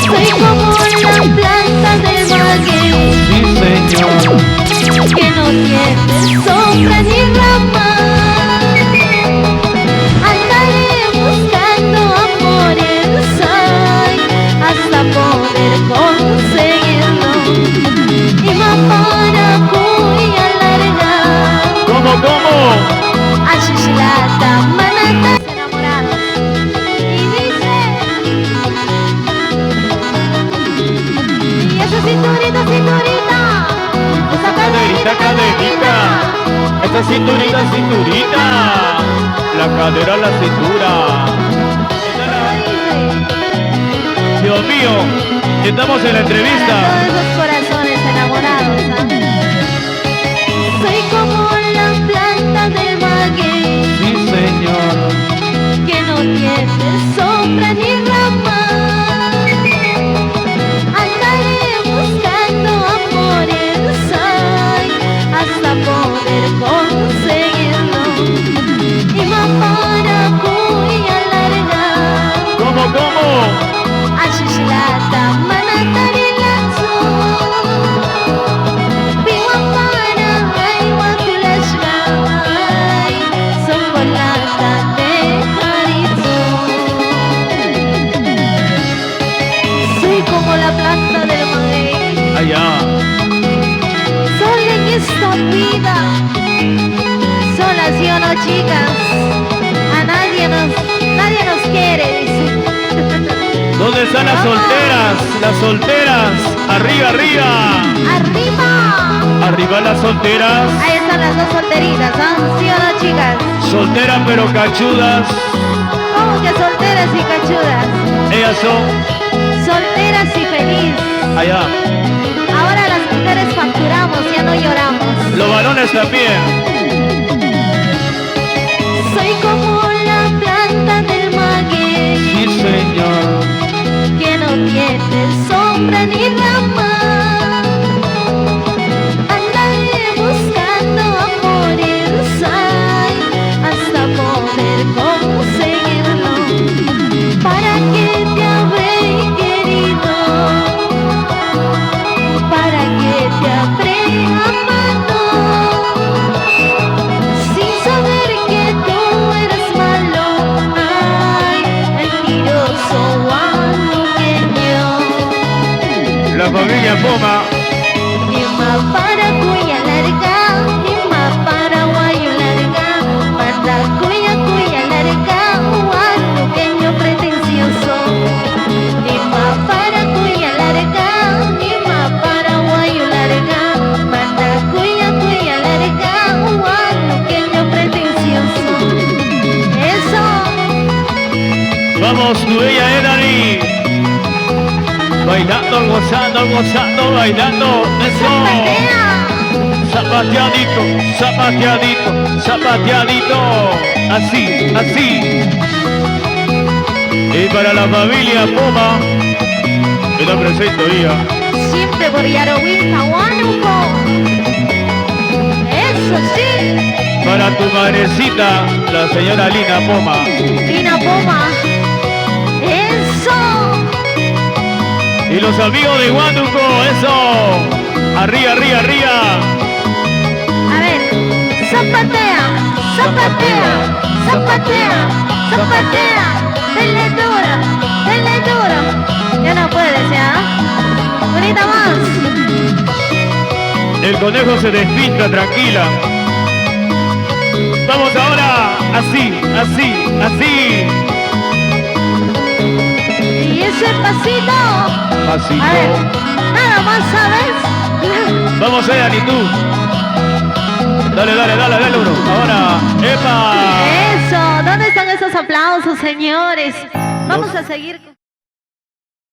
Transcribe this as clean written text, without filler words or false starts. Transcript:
Soy como la planta del maguey, Sí, señor. que no tiene sombra ni rama. Andaré buscando amores ay, hasta poder conseguirlo. Y más para cuya larga. ¿Cómo? Ashislata, manata, enamorados. Y dice, y esa cinturita, esa Caderita, caderita. Esa cinturita, cinturita. La cadera, la cintura. Dios mío, estamos en la para entrevista. todos esos corazones enamorados. Soy como la planta del maguey, Sí, señor. que no tiene sombra ni rama. Andaré buscando amores ay, hasta poder conseguirlo. Y más para cuya larga. ¿Cómo? Ashislata, manatari lazo. Piwapana, ay, wakulashgay. Songolata de Jalisco. Soy como la planta del maguey, Allá. sola en esta vida. Solas yo no, chicas. A nadie nos quiere, dice. ¿Dónde están las solteras? Las solteras. Arriba, arriba. ¡Arriba! Arriba las solteras. Ahí están las dos solteritas, ¿ah? ¿Sí o no, chicas? Solteras pero cachudas. ¿Cómo que solteras y cachudas? Ellas son Solteras y feliz. allá. Ahora las mujeres facturamos, ya no lloramos. Los varones también. Soy como la planta del maguey, Sí, señor. que no tiene sombra ni rama. Andaré buscando amores ay, hasta poder conseguirlo. ¿Para qué te habré querido? ¿Para qué te habré amado? Sin saber que tú eres malo, ay, mentiroso guanuqueño. La familia Poma. Lima para cuya larga, lima para guayo larga, manda cuya larga, guanuqueño pretencioso. Lima para cuya larga, lima para guayo larga, manda cuya larga, guanuqueño pretencioso. Eso. Vamos, tu bella Edani. Bailando, gozando, bailando. Eso. Zapatea. Zapateadito. Así. Y para la familia Poma, me la presento ya. Siempre por Yarohuita, Huánuco. Eso sí. Para tu madrecita, la señora Lina Poma. Lina Poma. Eso. Y los amigos de Huánuco, eso. Arriba. A ver. Zapatea. Dele duro. Ya no puedes, ¿ya? Bonita más. El conejo se despinta, tranquila. Vamos ahora, así. Y ese pasito. Pasito. A ver. Nada más, ¿sabes? Vamos allá, ni tú. Dale, uno. Ahora, ¡epa! Eso. ¿Dónde están esos aplausos, señores? Vamos a seguir.